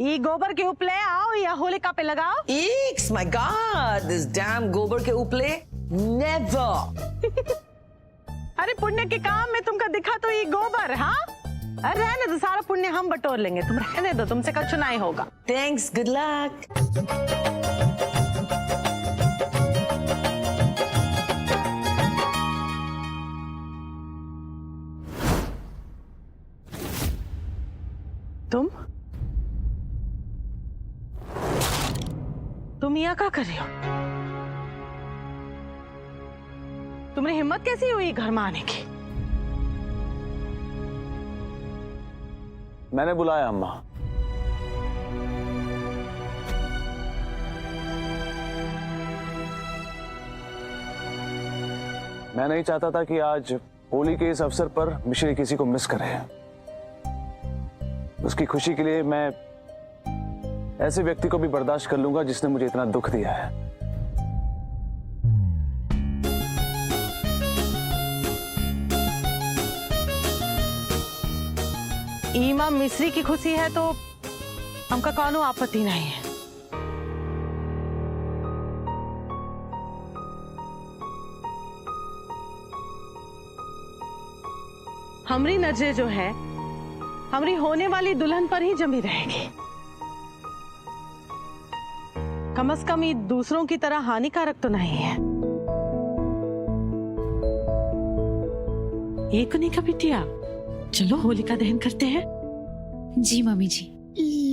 ये गोबर के उपले आओ या होलिका पे लगाओ। Eeks, my God, this damn गोबर के उपले, never. अरे पुण्य के काम में तुमका दिखा तो ये गोबर, हाँ? अरे रहने दो, सारा पुण्य हम बटोर लेंगे, तुम रहने दो, तुमसे कछु नहीं होगा। Thanks, good luck. तुम यहाँ क्या कर रही हो? तुम्हें हिम्मत कैसी हुई घर में आने की? मैंने बुलाया अम्मा। मैं नहीं चाहता था कि आज होली के इस अवसर पर मिश्री किसी को मिस करे। उसकी खुशी के लिए मैं ऐसे व्यक्ति को भी बर्दाश्त कर लूंगा जिसने मुझे इतना दुख दिया है। ईमा मिश्री की खुशी है तो हमका कौनो आपत्ति नहीं है। हमारी नजर जो है हमारी होने वाली दुल्हन पर ही जमी रहेगी। कम से कम ये दूसरों की तरह हानिकारक तो नहीं है। ये को नहीं का बिटिया, चलो होलिका दहन करते हैं। जी मम्मी जी।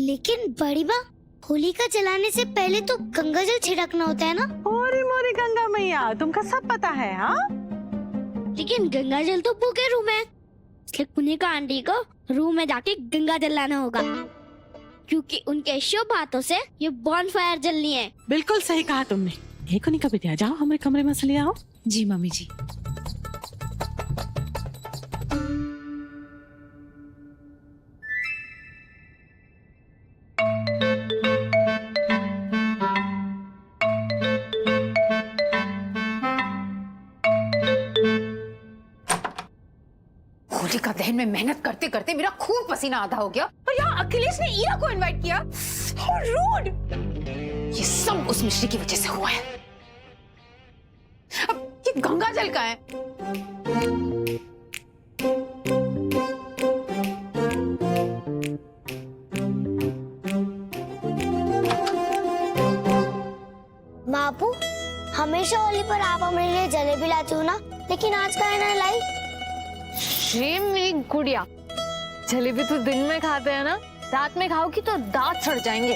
लेकिन बड़ी माँ, होलिका जलाने से पहले तो गंगा जल छिड़कना होता है ना? ओरी मोरी गंगा मैया, तुमका सब पता है, हाँ? लेकिन गंगा जल तो पूरे रूम है, इसलिए कुनिका आंटी को रूम में जाके गंगा जल लाना होगा, क्योंकि उनके शुभ हाथों से ये बॉनफायर जलनी है। बिल्कुल सही कहा तुमने। ये को नहीं का बिटिया, जाओ हमारे कमरे में से ले आओ। जी मम्मी जी। होलिका दहन में मेहनत करते करते मेरा खून पसीना आधा हो गया और यहाँ अखिलेश ने ईरा को इनवाइट किया। How rude! ये सब उस मिश्री की वजह से हुआ है। अब ये गंगा जल का है। बापू, हमेशा होली पर आप हमारे लिए जलेबी लाती हो ना, लेकिन आज का है ना लाई? शेम मेरी गुड़िया, जलेबी तो दिन में खाते हैं ना, रात में खाओगी तो दांत सड़ जाएंगे।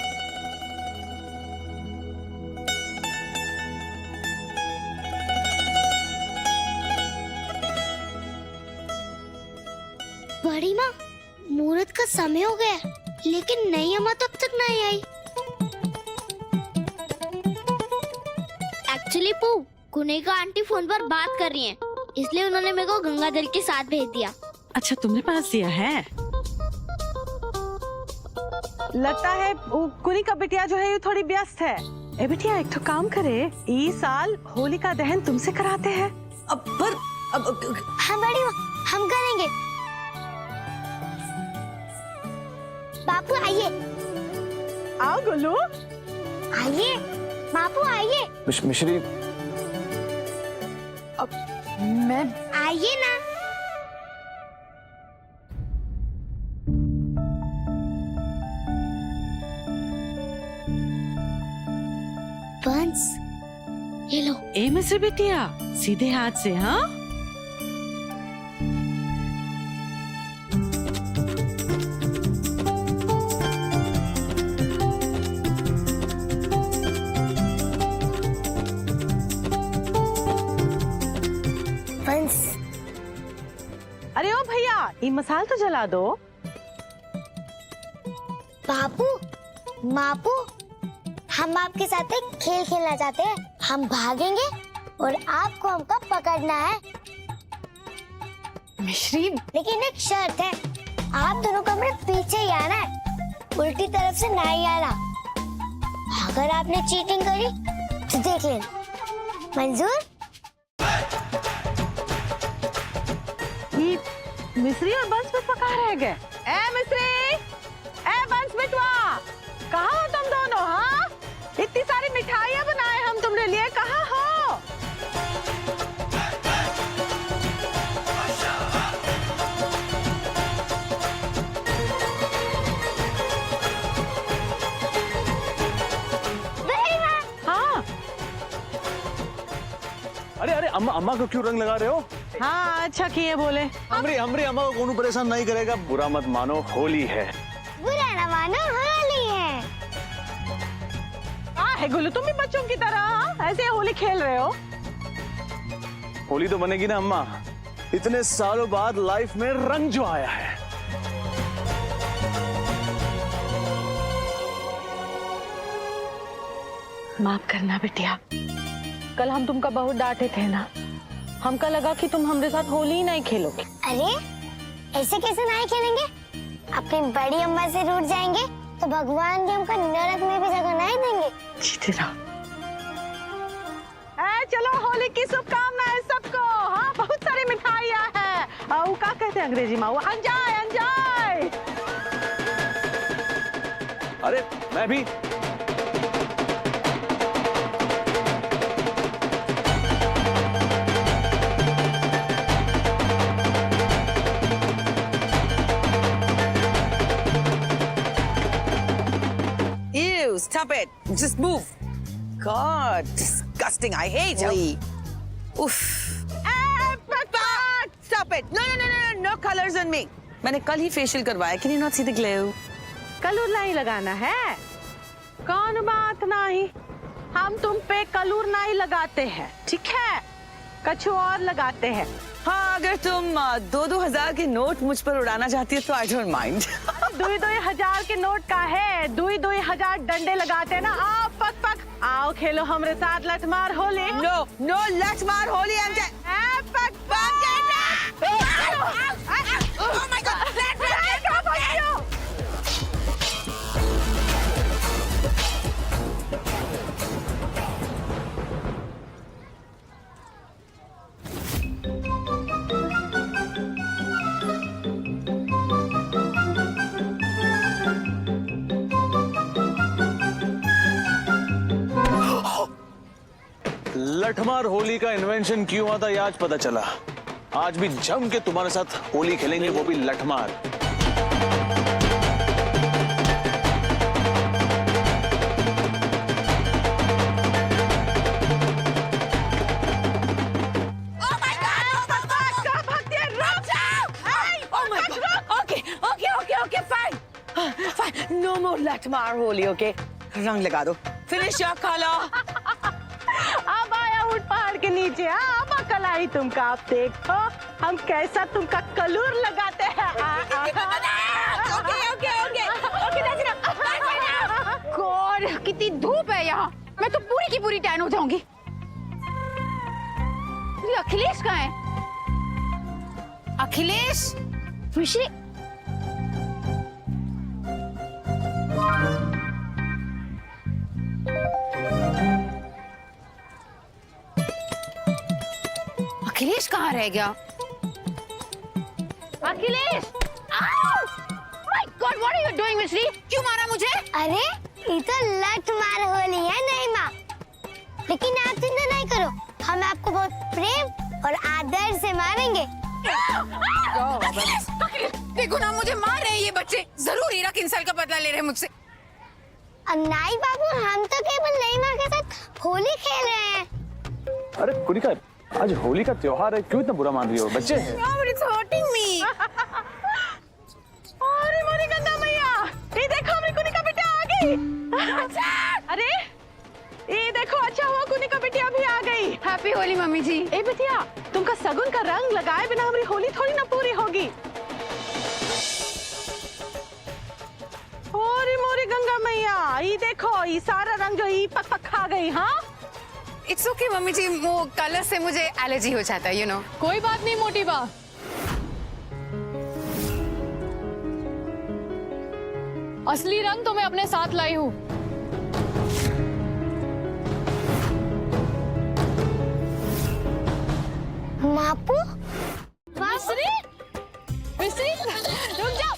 बड़ी माँ, मुहूर्त का समय हो गया, लेकिन नई अम्मा तब तक नहीं आई। एक्चुअली पू, कुनिका आंटी फोन पर बात कर रही हैं, इसलिए उन्होंने मेरे को गंगा जल के साथ भेज दिया। अच्छा, तुमने पास दिया है? लगता है कुनिका बिटिया जो है ये थोड़ी व्यस्त है। ए बिटिया, एक तो काम करे, इस साल होलिका दहन तुमसे कराते हैं। अब हाँ बड़ी माँ, हम करेंगे। बापू आइए। आओ गुल्लू। आइए बापू, आइए। मिश्री, मैं आइए ना। बंस, ये लो। ए मिश्री बिटिया, सीधे हाथ से, हाँ? बंस। अरे ओ भैया, ये मसाल तो जला दो। बापू, मापू, हम आपके साथ एक खेल खेलना चाहते हैं। हम भागेंगे और आपको हमको पकड़ना है। मिश्री, लेकिन एक शर्त है, आप दोनों को अपने पीछे ही आना है, उल्टी तरफ से नहीं आना। अगर आपने चीटिंग करी तो देख लेना। मंजूर? ये मिश्री और बंस में पका रह गए। ए मिश्री, ए बंस बिटवा, कहाँ हो तुम दोनों? हाँ, इतनी सारी मिठाइयाँ बनाए हम तुमने लिए, कहाँ हो? हाँ अरे अरे अम्मा, अम्मा को क्यों रंग लगा रहे हो? हाँ, अच्छा किए बोले। हमरी हमरी अम्मा को कौन परेशान नहीं करेगा। बुरा मत मानो, होली है। बुरा न मानो, होली है। हाँ है गुल्लू, तुम भी बच्चों की तरह हाँ? ऐसे होली खेल रहे हो। होली तो बनेगी ना अम्मा, इतने सालों बाद लाइफ में रंग जो आया है। माफ करना बिटिया, कल हम तुमका बहुत डांटे थे ना। हमका लगा कि तुम हमारे साथ होली ही नहीं खेलोगे। अरे ऐसे कैसे नहीं खेलेंगे? अपनी बड़ी अम्मा से रूठ जाएंगे तो भगवान भी हमको नरक में भी जगह नहीं देंगे। जीते रहो। चलो होली की शुभकामनाएं सबको। हाँ, बहुत सारी मिठाइयाँ हैं। वो क्या कहते हैं अंग्रेजी में? वो एंजॉय एंजॉय। अरे मैं भी। Ew, stop it. Just move. God, disgusting. I hate Holy. Oof. Stop it. No colors on me. मैंने कल ही फेशियल करवाया. Can you not see the glow? Kalur नहीं लगाना है? कौन बात नहीं, हम तुम पे कलूर नहीं लगाते हैं, ठीक है? कछु और लगाते हैं। हाँ, अगर तुम 2,000 के नोट मुझ पर उड़ाना चाहती है तो I don't mind. 2,000 के नोट का है, 2,000 डंडे लगाते हैं ना। आओ पक पक, आओ खेलो हमरे साथ लठमार होली। No, let's मार होली. I'm just. पक पक। Oh my God. Lathmar Holi का इन्वेंशन क्यों हुआ था ये आज पता चला। आज भी जम के तुम्हारे साथ होली खेलेंगे, वो भी Lathmar. Okay, fine. No more Lathmar Holi, okay? रंग लगा दो. Finish your color. अब आया ऊंट पहाड़ के नीचे। हाँ, अब अकल आई तुमका। आप देखो हम कैसा तुमका कलूर लगाते हैं। गॉड, कितनी धूप है यहाँ। मैं तो पूरी की पूरी टैन हो जाऊंगी। ये अखिलेश कहाँ है? अखिलेश, मिश्री, अखिलेश कहाँ रह गया? Akhilesh! My God, what are you doing Mishri? क्यों मारा मुझे? अरे ये तो लठमार होली है नहीं माँ, लेकिन आप चिंता नहीं करो, हम आपको बहुत प्रेम और आदर से मारेंगे। अखिलेश, देखो ना मुझे मार रहे हैं ये बच्चे। जरूर हीरा किंसल का बदला ले रहे हैं मुझसे। नहीं बाबू, हम तो केवल नईमा के साथ होली खेल रहे हैं। अरे कुनिका, आज होली का त्योहार है, क्यों इतना बुरा मान रही हो? बच्चे हैं। It's hurting me. अरे मोरी गंगा मैया, ये देखो हमारी कुनिका बेटी आ गई। अरे ये देखो, अच्छा हुआ कुनिका बेटी अभी आ गई। हैप्पी होली मम्मी जी। ए बिटिया, तुमका सगुन का रंग लगाए बिना हमारी होली थोड़ी ना पूरी होगी। अरे मोरी गंगा मैया, ये देखो, ये सारा रंग जो ये पक पक खा गई। हाँ, इट्स ओके मम्मी जी, वो कलर से मुझे एलर्जी हो जाता है, यू नो। कोई बात नहीं मोटी बा। असली रंग तो मैं अपने साथ लाई हूँ। मापू, मिश्री, मिश्री, रुक जाओ।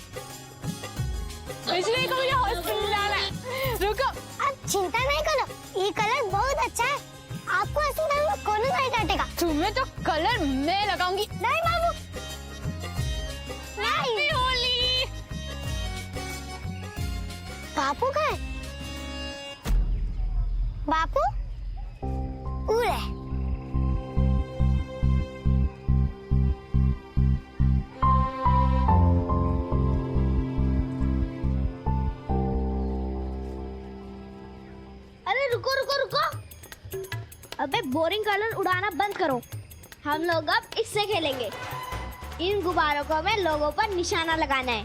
मिश्री को मुझे हॉस्पिटल जाना है। कलर मैं लगाऊंगी। नहीं बाबू, नहीं होली। बापू का है? बापू उरे अरे रुको रुको रुको, अबे बोरिंग कलर उड़ाना बंद करो। हम लोग अब इससे खेलेंगे। इन गुब्बारों को हमें लोगों पर निशाना लगाना है।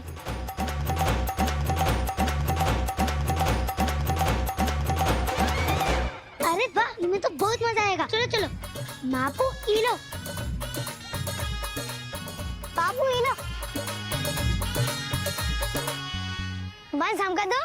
अरे वाह, इनमें तो बहुत मजा आएगा। चलो चलो। बापू ये लो, बापू ये लो, बस हमका दो।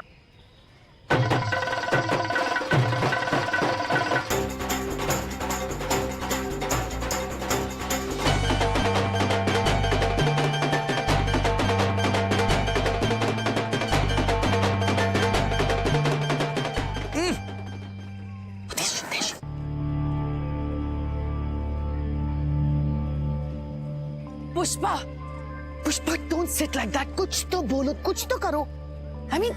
Pushpa, Pushpa, don't sit like that. कुछ तो बोलो, कुछ तो करो। I mean,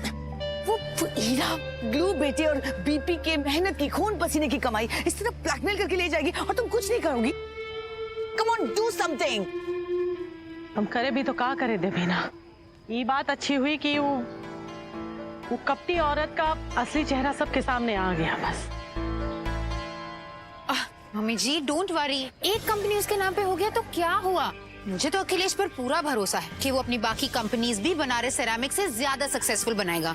वो हीरा ग्लू बेटे और बीपी के मेहनत की, खून पसीने की कमाई इस तरह ब्लैकमेल करके ले जाएगी और तुम कुछ नहीं करोगी। Come on, do something. हम करे भी तो क्या करे देवीना। ये बात अच्छी हुई कि वो कपटी औरत का असली चेहरा सबके सामने आ गया। बस मम्मी जी डोंट वरी, एक कंपनी उसके नाम पे हो गया तो क्या हुआ। मुझे तो अखिलेश पर पूरा भरोसा है कि वो अपनी बाकी कंपनीज भी बनारस सेरामिक से ज्यादा सक्सेसफुल बनाएगा।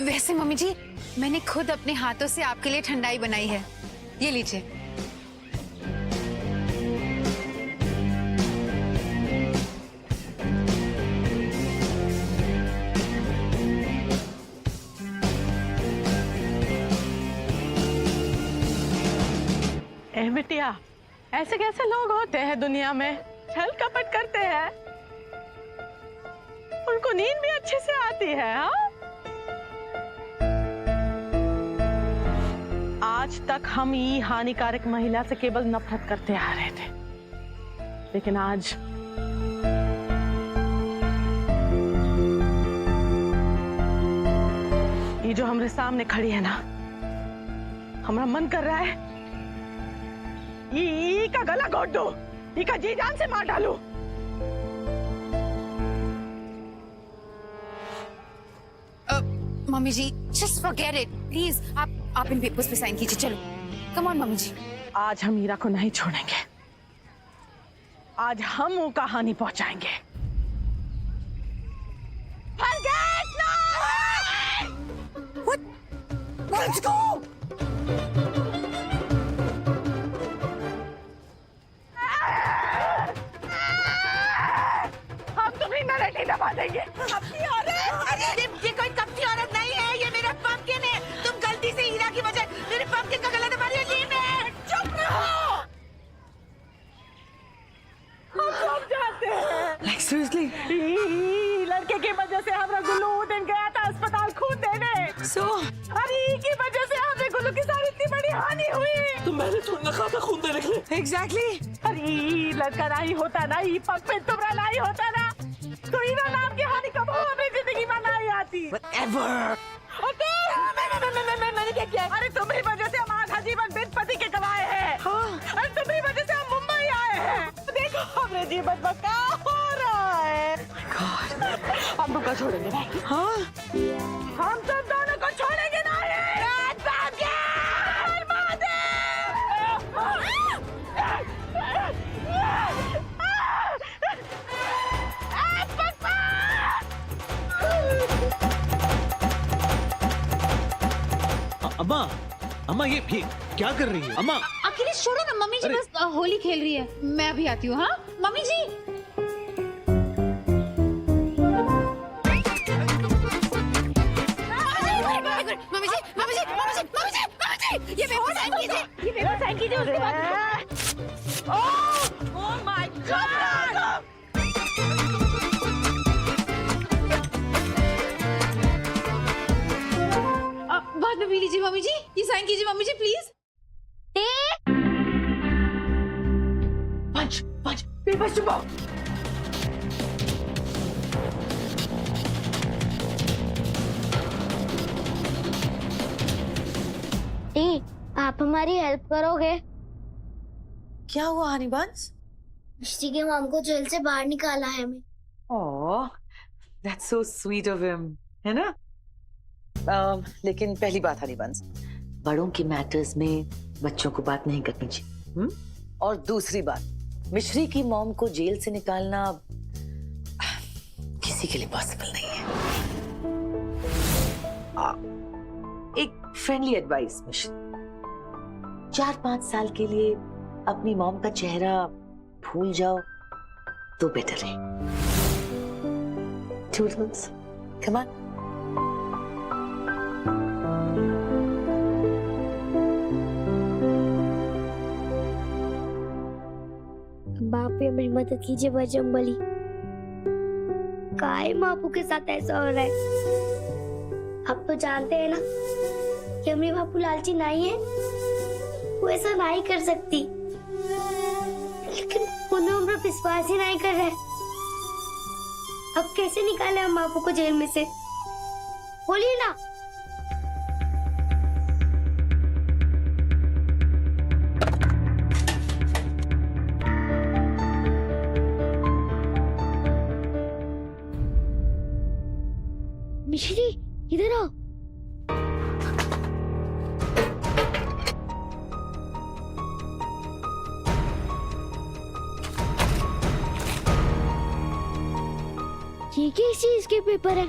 वैसे मम्मी जी, मैंने खुद अपने हाथों से आपके लिए ठंडाई बनाई है, ये लीजिए। ए बिटिया, ऐसे कैसे लोग होते हैं दुनिया में, छल कपट करते हैं। उनको नींद भी अच्छे से आती है। हाँ, आज तक हम ये हानिकारक महिला से केवल नफरत करते आ रहे थे, लेकिन आज ये जो हमारे सामने खड़ी है ना, हमारा मन कर रहा है ई का गला घोट दो, ई का जी जान से मार डालो। Mummy ji just forget it please. आप इन पेपर्स पे साइन कीजिए। चलो कम ऑन मम्मी जी। आज हम हीरा को नहीं छोड़ेंगे। आज हम वो कहानी पहुंचाएंगे। Forget not! What? Let's go! हम तुम्हें नरटी दबा देंगे। कपटी औरत? अरे ये कोई कपटी औरत नहीं है, ये मेरा पंपकिन है। तुम गलती से हीरा की वजह मेरे पंपकिन का गला दबा रही हो। चुप रहो। हम सब जाते हैं। Like seriously? लड़के की वजह से हमारा गुल्लू उस दिन गया था अस्पताल खून देने। So? अरे की वजह से हमें गुल्लू की सारी इतनी बड़ी हानि हुई। तो मैंने थोड़ा ना कहा था खून देने के लिए। Exactly? अरे लड़का नहीं होता ना, ये पग पे तुमरा नहीं होता ना, तो हीरा नाम की हानि कब हमें जिंदगी में नहीं आती। Whatever. मैंने क्या किया? अरे तुम्हारी वजह से हम आधा जीवन बिन पति के गवाए हैं। अरे तुम्हारी वजह से हम मुंबई आए हैं। देखो हमारे जीवन में क्या हो रहा है। हम तुमको छोड़ेंगे नहीं। हाँ? हम तुम दोनों को छोड़ेंगे नहीं। अम्मा, अम्मा ये क्या कर रही है अम्मा? अखिलेश छोड़ो ना, मम्मी जी बस होली खेल रही है। मैं अभी आती हूँ। हाँ मम्मी जी। मम्मी जी, मम्मी जी, मम्मी जी, मम्मी जी, मम्मी जी, ये पेपर साइन कीजिए, ये पेपर साइन कीजिए, उसके बाद। Oh my God! बाद में पी लीजिए मम्मी जी, ये साइन कीजिए मम्मी जी प्लीज। वंश वंश वंश चुप हो। टी, आप हमारी हेल्प करोगे? क्या हुआ हनीबंस? मिश्री के मॉम को जेल से बाहर निकाला है हमें। ओह, that's so sweet of him, है ना? लेकिन पहली बात हनीबंस, बड़ों के मैटर्स में बच्चों को बात नहीं करनी चाहिए। और दूसरी बात, मिश्री की मॉम को जेल से निकालना किसी के लिए पॉसिबल नहीं है। एक फ्रेंडली एडवाइस मिश्री, 4-5 साल के लिए अपनी मॉम का चेहरा भूल जाओ तो बेटर है। Toodles, come on. बाप पे मेरी मदद कीजिए बजरंगबली। काय मापू के साथ ऐसा हो रहा है? आप तो जानते हैं ना कि हमारी बापू लालची नहीं है, वो ऐसा नहीं कर सकती, लेकिन उन्हें हम पर विश्वास ही नहीं कर रहे। अब कैसे निकाले हम बापू को जेल में से? बोलिए ना। मिश्री, इधर आओ। ये किस चीज के पेपर है?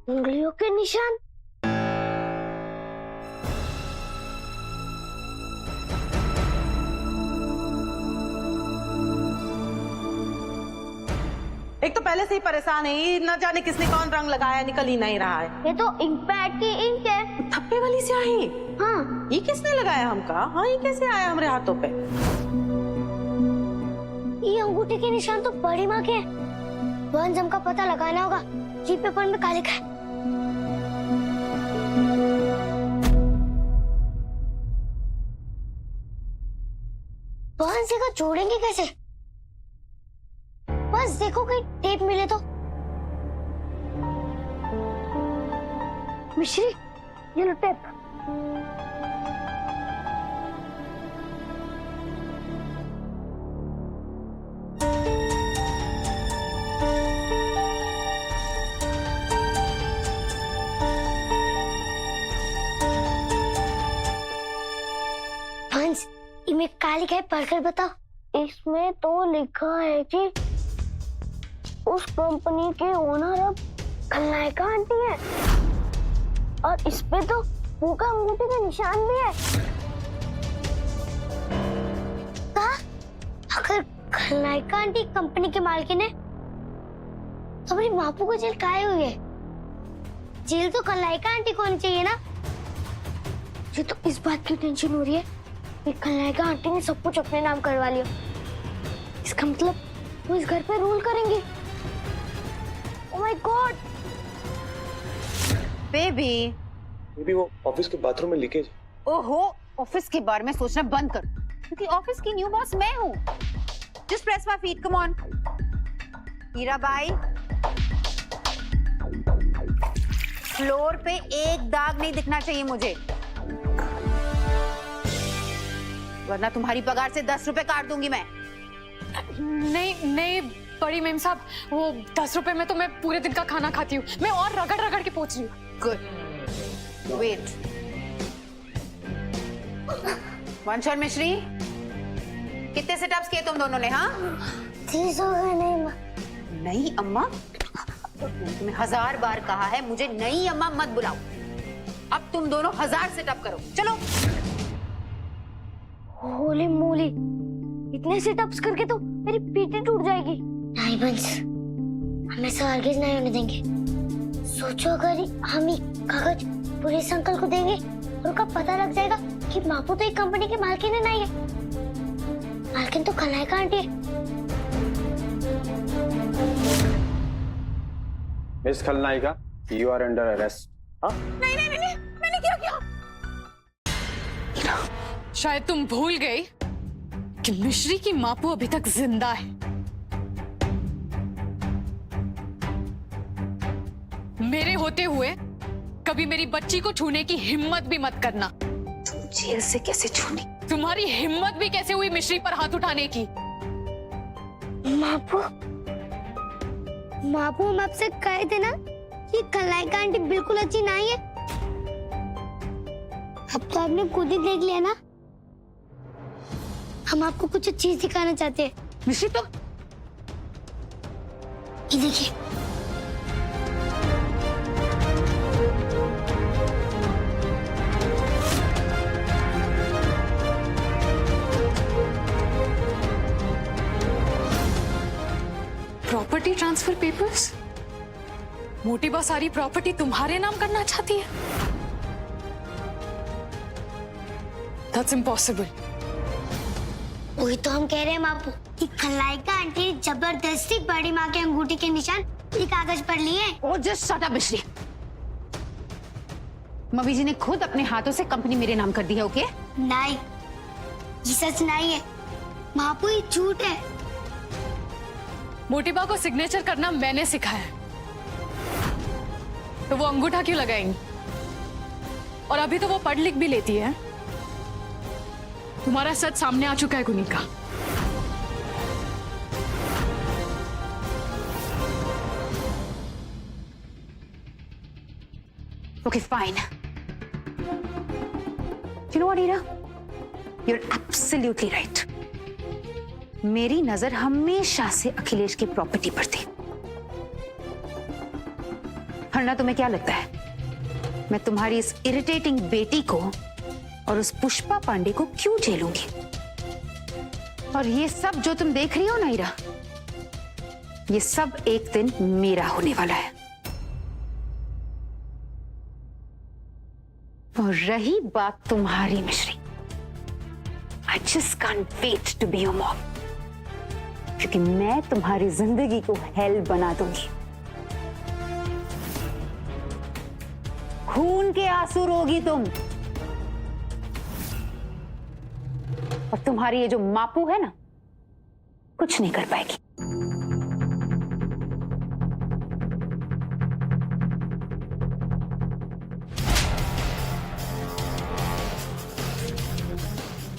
उंगलियों के निशान। एक तो पहले से ही परेशान है, ये न जाने किसने कौन रंग लगाया, निकल ही नहीं रहा है। ये तो इंक पैड की इंक है। थप्पे वाली स्याही? हाँ, ये किसने लगाया हमका? हाँ, ये कैसे आया हमारे हाथों पे? ये अंगूठे के निशान तो बड़ी माँ के हैं। वंश हमका पता लगाना होगा। ये पेपर में क्या लिखा है? वंश को जोड़ेंगे कैसे? बस देखो कहीं टेप मिले तो। मिश्री, ये लो टेप। हंस, इनमें क्या लिखा है पढ़कर बताओ। इसमें तो लिखा है कि उस कंपनी के ओनर अब खलनायिका आंटी है, और इस पे तो मुंह का अंगूठे का निशान भी है। कहा? अगर खलनायिका आंटी कंपनी के मालकिन है तो हमारी बापू को जेल काहे हुई है? जेल तो खलनायिका आंटी को होनी चाहिए ना। मुझे तो इस बात की टेंशन हो रही है कि खलनायिका आंटी ने सब कुछ अपने नाम करवा लिया। इसका मतलब वो इस घर पे रूल करेंगे। Oh my God! बेबी वो ऑफिस के बाथरूम में लीकेज। ओहो, ऑफिस के बारे में सोचना बंद कर, क्योंकि ऑफिस की न्यू बॉस मैं हूँ। Just press my feet, come on. Hirabai, floor पे एक दाग नहीं दिखना चाहिए मुझे, वरना तुम्हारी पगार से 10 रुपए काट दूंगी मैं। नहीं नहीं बड़ी मेम साहब, वो 10 रुपए में तो मैं पूरे दिन का खाना खाती हूँ। मैं और रगड़ रगड़ के पोंछ रही हूँ। Good, wait. वंश और मिश्री, कितने सेटअप्स किए तुम दोनों ने? हाँ, 30 हो गए। नहीं माँ। नहीं अम्मा, तुम्हें 1000 बार कहा है मुझे नहीं अम्मा मत बुलाओ। अब तुम दोनों 1000 सेटअप करो, चलो। होली मोली, इतने सेटअप्स करके तो मेरी पीठी टूट जाएगी। नहीं बंस, हम ऐसा हरगिज नहीं होने देंगे। सोचो अगर हम ये कागज पुलिस अंकल को देंगे और उनका पता लग जाएगा कि बापू तो एक कंपनी के मालकिन है नहीं है। मालकिन तो खलनायिका आंटी है। मिस खलनायिका, यू आर अंडर अरेस्ट। नहीं नहीं नहीं, मैंने क्या किया? शायद तुम भूल गई कि मिश्री की मापू अभी तक जिंदा है। मेरे होते हुए कभी मेरी बच्ची को छूने की हिम्मत भी मत करना। जेल से कैसे छूनी? तुम्हारी हिम्मत भी कैसे हुई मिश्री पर हाथ उठाने की? मापू मापू हम आपसे कहे थे ना कि खलनायिका आंटी बिल्कुल अच्छी नहीं है। अब तो आपने खुद ही देख लिया ना। हम आपको कुछ चीज दिखाना चाहते हैं। मिश्री तो ये देखिए, प्रॉपर्टी ट्रांसफर पेपर्स। मोटी बा सारी प्रॉपर्टी तुम्हारे नाम करना चाहती है? That's impossible. वही तो हम कह रहे हैं मापू कि खलनायिका आंटी ने जबरदस्ती बड़ी माँ के अंगूठी के निशान ये कागज पर लिए। ओ जस्ट शट अप मिश्री। मम्मी जी ने खुद अपने हाथों से कंपनी मेरे नाम कर दी है। ओके? नहीं, ये सच नहीं है मापू, ये झूठ है। मोटी बा को सिग्नेचर करना मैंने सिखाया है, तो वो अंगूठा क्यों लगाएंगी? और अभी तो वो पढ़ लिख भी लेती है। तुम्हारा सच सामने आ चुका है Kunika. Okay, fine. You know what, Ira? You're absolutely right. मेरी नजर हमेशा से अखिलेश की प्रॉपर्टी पर थी। वरना तुम्हें क्या लगता है मैं तुम्हारी इस इरिटेटिंग बेटी को और उस पुष्पा पांडे को क्यों झेलूंगी? और ये सब जो तुम देख रही हो ना ईरा, ये सब एक दिन मेरा होने वाला है। और रही बात तुम्हारी मिश्री, I just can't wait to be your mom, क्योंकि मैं तुम्हारी जिंदगी को हेल बना दूंगी। खून के आंसू रोगी तुम, और तुम्हारी ये जो मापू है ना, कुछ नहीं कर पाएगी।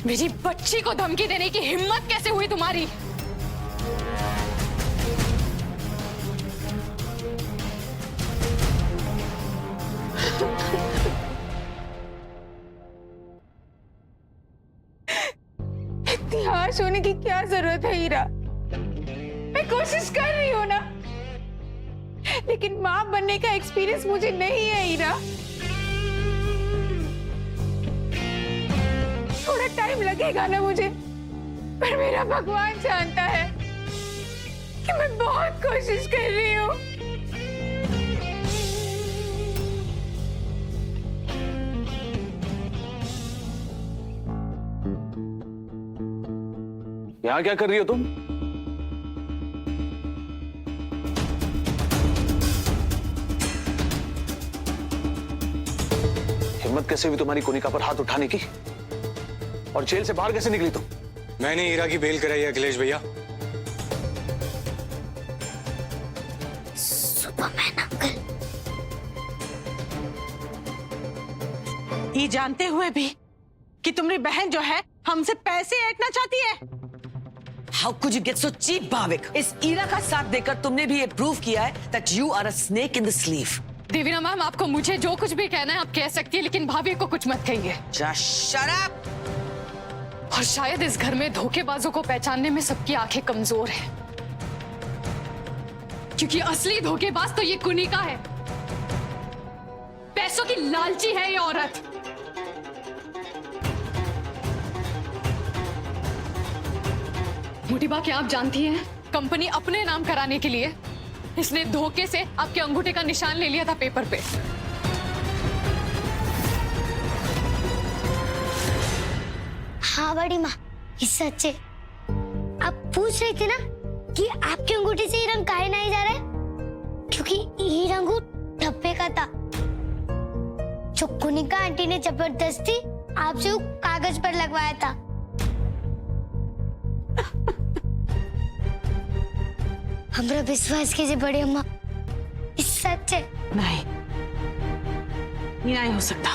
मेरी बच्ची को धमकी देने की हिम्मत कैसे हुई तुम्हारी? इतनी हाश होने की क्या जरूरत है हीरा? मैं कोशिश कर रही हूँ ना, लेकिन माँ बनने का एक्सपीरियंस मुझे नहीं है हीरा। थोड़ा टाइम लगेगा ना मुझे, पर मेरा भगवान जानता है कि मैं बहुत कोशिश कर रही हूँ। यहाँ क्या कर रही हो तुम? हिम्मत कैसे हुई तुम्हारी कोनिका पर हाथ उठाने की? और जेल से बाहर कैसे निकली तुम? मैंने हीरा की बेल कराई है अखिलेश भैया। सुपरमैन अंकल, ये जानते हुए भी कि तुम्हारी बहन जो है हमसे पैसे ऐंठना चाहती है। How could you get so cheap, Bhavik? इस ईरा का साथ देकर तुमने भी ये प्रूव किया है that you are a snake in the sleeve. Devina ma'am, आपको मुझे जो कुछ भी कहना है आप कह सकती है, लेकिन भाभी को कुछ मत कहिए। Just shut up! और शायद इस घर में धोखेबाजों को पहचानने में सबकी आंखें कमजोर हैं, क्योंकि असली धोखेबाज तो ये कुनिका है। पैसों की लालची है ये औरत। मोटी बा, क्या आप जानती हैं, कंपनी अपने नाम कराने के लिए इसने धोखे से आपके अंगूठे का निशान ले लिया था पेपर पे। हाँ बड़ी माँ, ये सच है। आप पूछ रहे थे ना कि आपके अंगूठे से ये रंग काहे नहीं जा रहा है, क्योंकि ये रंग धब्बे का था जो कुनिका आंटी ने जबरदस्ती आपसे वो कागज पर लगवाया था। हमरा विश्वास कीजिए बड़ी अम्मा, ये सच है। नहीं, ये नहीं हो सकता।